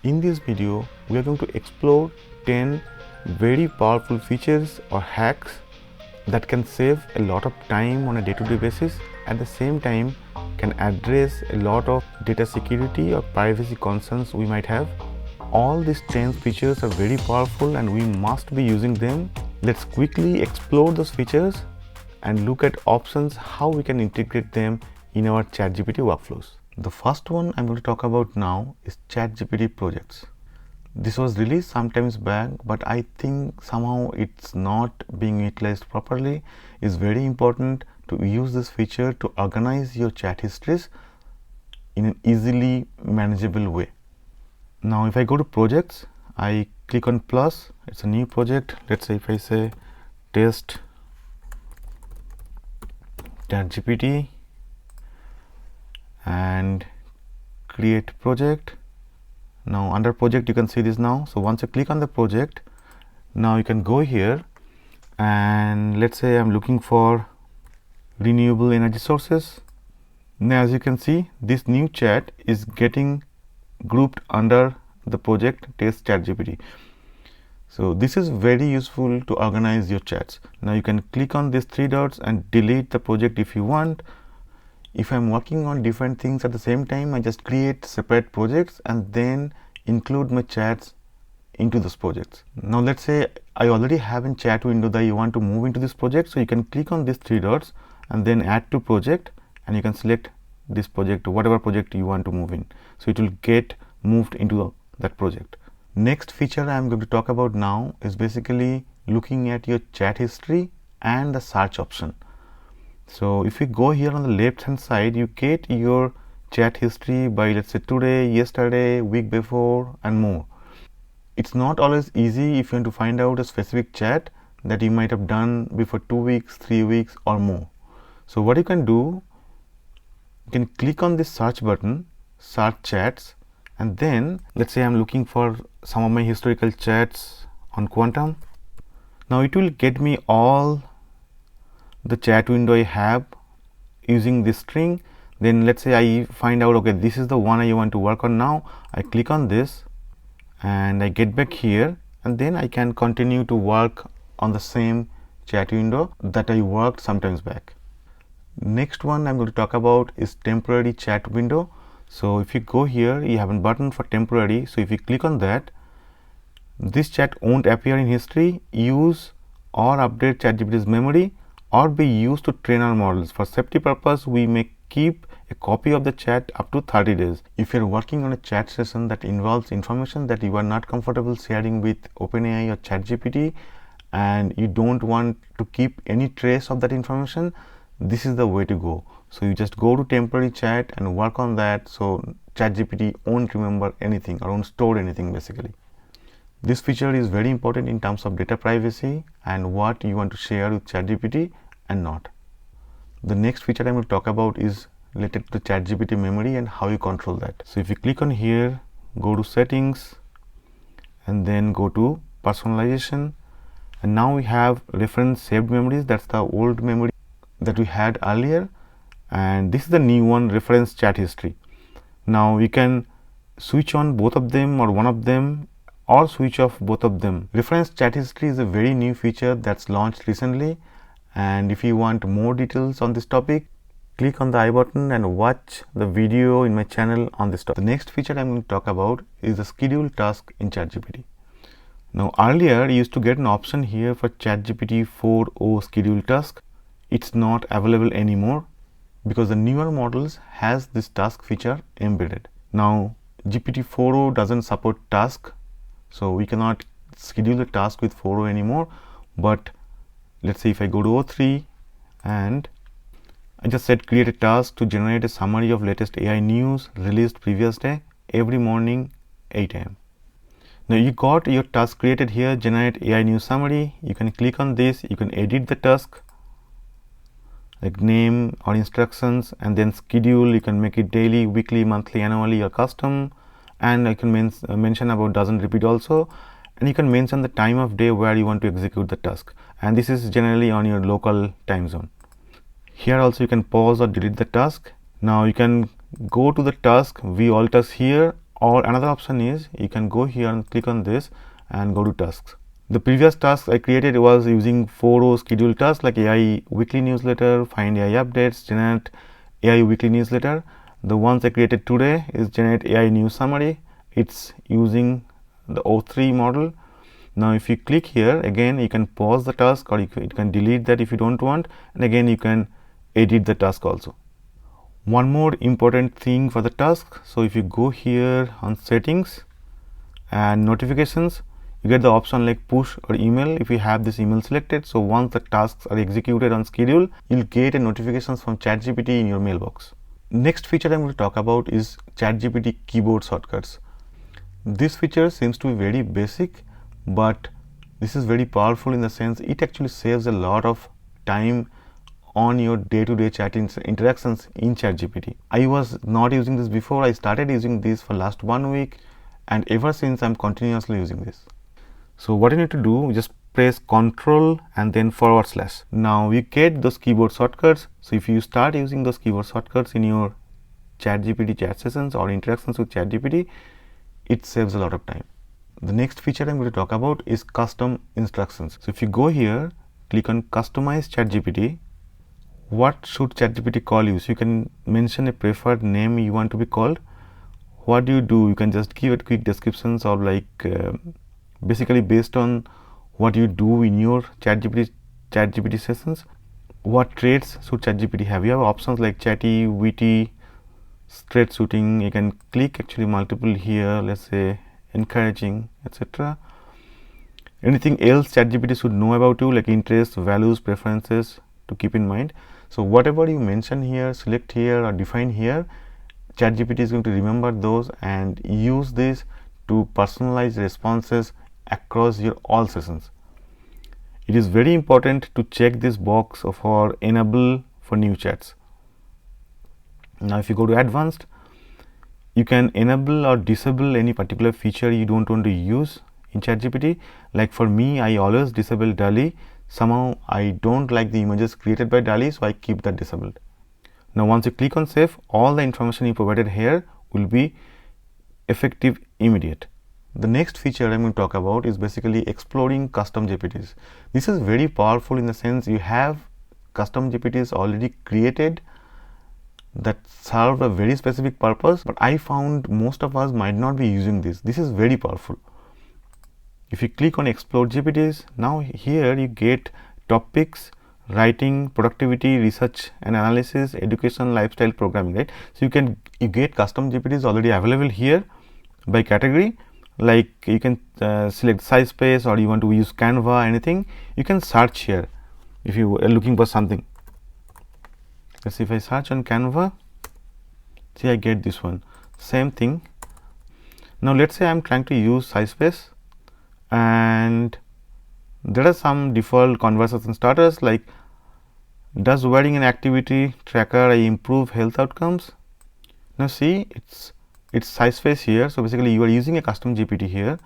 In this video, we are going to explore 10 very powerful features or hacks that can save a lot of time on a day-to-day basis, at the same time can address a lot of data security or privacy concerns we might have. All these 10 features are very powerful and we must be using them. Let's quickly explore those features and look at options how we can integrate them in our ChatGPT workflows. The first one I'm going to talk about now is ChatGPT projects. This was released sometimes back, but I think somehow it's not being utilized properly. It's very important to use this feature to organize your chat histories in an easily manageable way. Now if I go to projects, I click on plus, it's a new project. Let's say if I say test ChatGPT and create project. Now under project you can see this now. So once you click on the project, now you can go here and let's say I'm looking for renewable energy sources. Now as you can see, this new chat is getting grouped under the project test ChatGPT. So this is very useful to organize your chats. Now you can click on these three dots and delete the project if you want. If I'm working on different things at the same time, I just create separate projects and then include my chats into those projects. Now let's say I already have a chat window that you want to move into this project, so you can click on these three dots and then add to project, and you can select this project, whatever project you want to move in, so it will get moved into that project. Next feature I am going to talk about now is basically looking at your chat history and the search option. So if you go here on the left hand side, you get your chat history by let's say today, yesterday, week before and more. It's not always easy if you want to find out a specific chat that you might have done before 2 weeks, 3 weeks or more. So what you can do, you can click on this search button, search chats, and then let's say I'm looking for some of my historical chats on Quantum. Now it will get me all the chat window I have using this string. Then let's say I find out, okay, this is the one I want to work on now. I click on this and I get back here, and then I can continue to work on the same chat window that I worked sometimes back. Next one I'm going to talk about is temporary chat window. So if you go here, you have a button for temporary. So if you click on that, this chat won't appear in history, use or update ChatGPT's memory, or be used to train our models. For safety purpose, we may keep a copy of the chat up to 30 days. If you're working on a chat session that involves information that you are not comfortable sharing with OpenAI or ChatGPT, and you don't want to keep any trace of that information, this is the way to go. So you just go to temporary chat and work on that, so ChatGPT won't remember anything or won't store anything basically. This feature is very important in terms of data privacy and what you want to share with ChatGPT and not. The next feature I'm going to talk about is related to ChatGPT memory and how you control that. So if you click on here, go to settings and then go to personalization, and now we have reference saved memories. That's the old memory that we had earlier, and this is the new one, reference chat history. Now you can switch on both of them or one of them, or switch off both of them. Reference chat history is a very new feature that's launched recently, and if you want more details on this topic, click on the I button and watch the video in my channel on this topic. The next feature I'm going to talk about is the schedule task in ChatGPT. Now earlier you used to get an option here for ChatGPT 4o schedule task. It's not available anymore because the newer models has this task feature embedded. Now GPT 4o doesn't support task, so we cannot schedule the task with 4o anymore. But let's say if I go to O3 and I just said create a task to generate a summary of latest AI news released previous day every morning 8 AM. Now you got your task created here, generate AI news summary. You can click on this, you can edit the task like name or instructions, and then schedule. You can make it daily, weekly, monthly, annually or custom, and I can mention about doesn't repeat also, and you can mention the time of day where you want to execute the task, and this is generally on your local time zone. Here also you can pause or delete the task. Now you can go to the task, view all tasks here, or another option is you can go here and click on this and go to tasks. The previous tasks I created was using 4 scheduled tasks like AI weekly newsletter, find AI updates, generate AI weekly newsletter. The ones I created today is generate AI news summary. It's using the O3 model. Now if you click here, again you can pause the task, or you can delete that if you don't want, and again you can edit the task also. One more important thing for the task, so if you go here on settings and notifications, you get the option like push or email if you have this email selected. So once the tasks are executed on schedule, you'll get a notifications from ChatGPT in your mailbox. Next feature I'm going to talk about is ChatGPT keyboard shortcuts. This feature seems to be very basic, but this is very powerful in the sense it actually saves a lot of time on your day-to-day chat interactions in ChatGPT. I was not using this before. I started using this for last 1 week, and ever since I'm continuously using this. So what you need to do, just press Ctrl and then /. Now you get those keyboard shortcuts. So if you start using those keyboard shortcuts in your ChatGPT chat sessions or interactions with ChatGPT, it saves a lot of time. The next feature I'm going to talk about is custom instructions. So if you go here, click on Customize ChatGPT. What should ChatGPT call you? So you can mention a preferred name you want to be called. What do? You can just give it quick descriptions, or like basically based on what you do in your ChatGPT sessions. What traits should ChatGPT have? You have options like chatty, witty, straight shooting. You can click actually multiple here, let's say encouraging, etc. Anything else ChatGPT should know about you, like interests, values, preferences, to keep in mind. So whatever you mention here, select here or define here, ChatGPT is going to remember those and use this to personalize responses across your all sessions. It is very important to check this box for enable for new chats. Now if you go to advanced, you can enable or disable any particular feature you don't want to use in ChatGPT. Like for me, I always disable DALL-E. Somehow I don't like the images created by DALL-E, so I keep that disabled. Now once you click on save, all the information you provided here will be effective immediate. The next feature I'm going to talk about is basically exploring custom GPTs. This is very powerful in the sense you have custom GPTs already created that serve a very specific purpose, but I found most of us might not be using this. This is very powerful. If you click on explore GPTs, now here you get topics, writing, productivity, research and analysis, education, lifestyle, programming, right? So you get custom GPTs already available here by category. Like you can select SciSpace, or you want to use Canva, anything. You can search here if you are looking for something. Let's see, if I search on Canva, see I get this one, same thing. Now let's say I'm trying to use SciSpace, and there are some default conversation starters like, does wearing an activity tracker improve health outcomes? Now see, it's SciSpace here. So basically you are using a custom GPT here,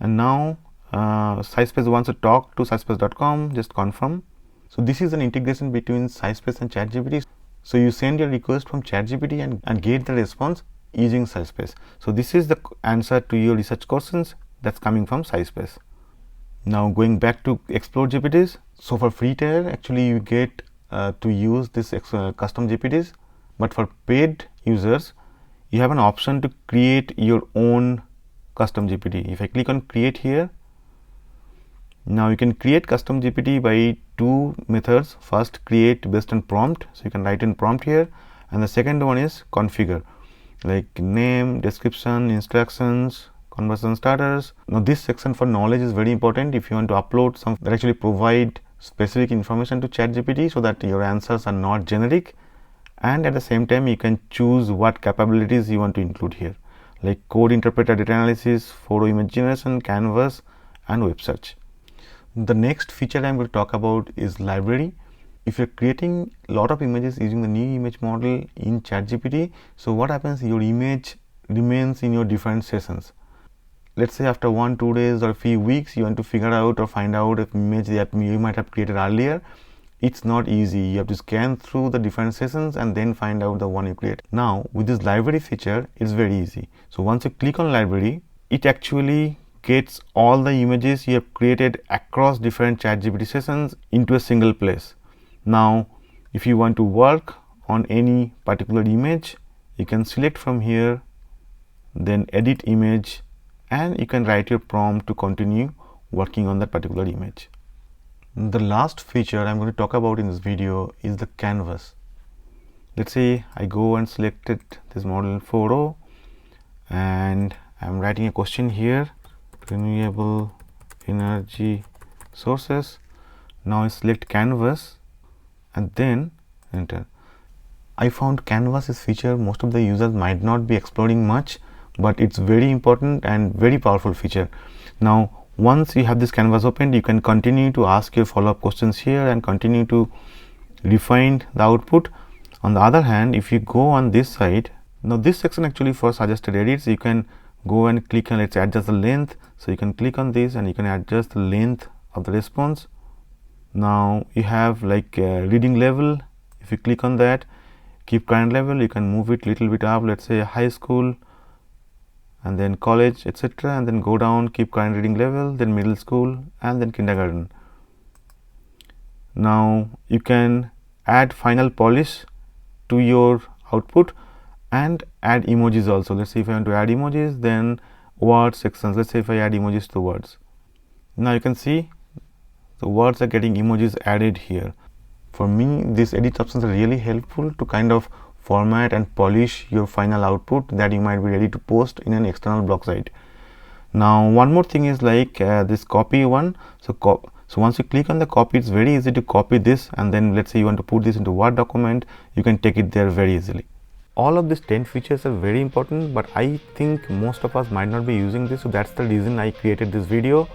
and now SciSpace wants to talk to SciSpace.com, just confirm. So this is an integration between SciSpace and ChatGPT. So you send your request from ChatGPT and get the response using SciSpace. So this is the answer to your research questions that's coming from SciSpace. Now going back to explore GPTs. So for free tier, actually you get to use this custom GPTs, but for paid users, you have an option to create your own custom GPT. If I click on create here, now you can create custom GPT by two methods. First, create based on prompt. So you can write in prompt here, and the second one is configure, like name, description, instructions, conversation starters. Now this section for knowledge is very important if you want to upload some that actually provide specific information to ChatGPT, so that your answers are not generic, and at the same time you can choose what capabilities you want to include here, like code interpreter, data analysis, photo image generation, canvas and web search. The next feature I'm going to talk about is library. If you're creating a lot of images using the new image model in ChatGPT, so what happens, your image remains in your different sessions. Let's say after 1-2 days or a few weeks, you want to figure out or find out an image that you might have created earlier, it's not easy. You have to scan through the different sessions and then find out the one you create. Now with this library feature, it's very easy. So once you click on library, it actually gets all the images you have created across different ChatGPT sessions into a single place. Now if you want to work on any particular image, you can select from here, then edit image, and you can write your prompt to continue working on that particular image. The last feature I'm going to talk about in this video is the canvas. Let's say I go and selected this model 4.0 and I'm writing a question here, renewable energy sources. Now I select canvas and then enter. I found canvas is feature most of the users might not be exploring much, but it's very important and very powerful feature. Now once you have this canvas opened, you can continue to ask your follow-up questions here and continue to refine the output. On the other hand, if you go on this side, now this section actually for suggested edits, you can go and click on, let's say, adjust the length. So you can click on this and you can adjust the length of the response. Now you have like reading level. If you click on that, keep current level, you can move it little bit up, let's say high school, and then college, etc., and then go down, keep current reading level, then middle school, and then kindergarten. Now you can add final polish to your output and add emojis also. Let's say if I want to add emojis, then word sections. Let's say if I add emojis to words. Now you can see the words are getting emojis added here. For me, these edit options are really helpful to kind of format and polish your final output that you might be ready to post in an external blog site. Now one more thing is like this copy one. So once you click on the copy, it's very easy to copy this, and then let's say you want to put this into Word document, you can take it there very easily. All of these 10 features are very important, but I think most of us might not be using this, so that's the reason I created this video.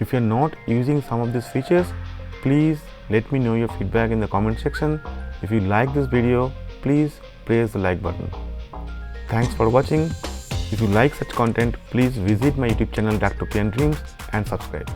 If you're not using some of these features, please let me know your feedback in the comment section. If you like this video, please press the like button. Thanks for watching. If you like such content, please visit my YouTube channel Dr. Priyan Dreams and subscribe.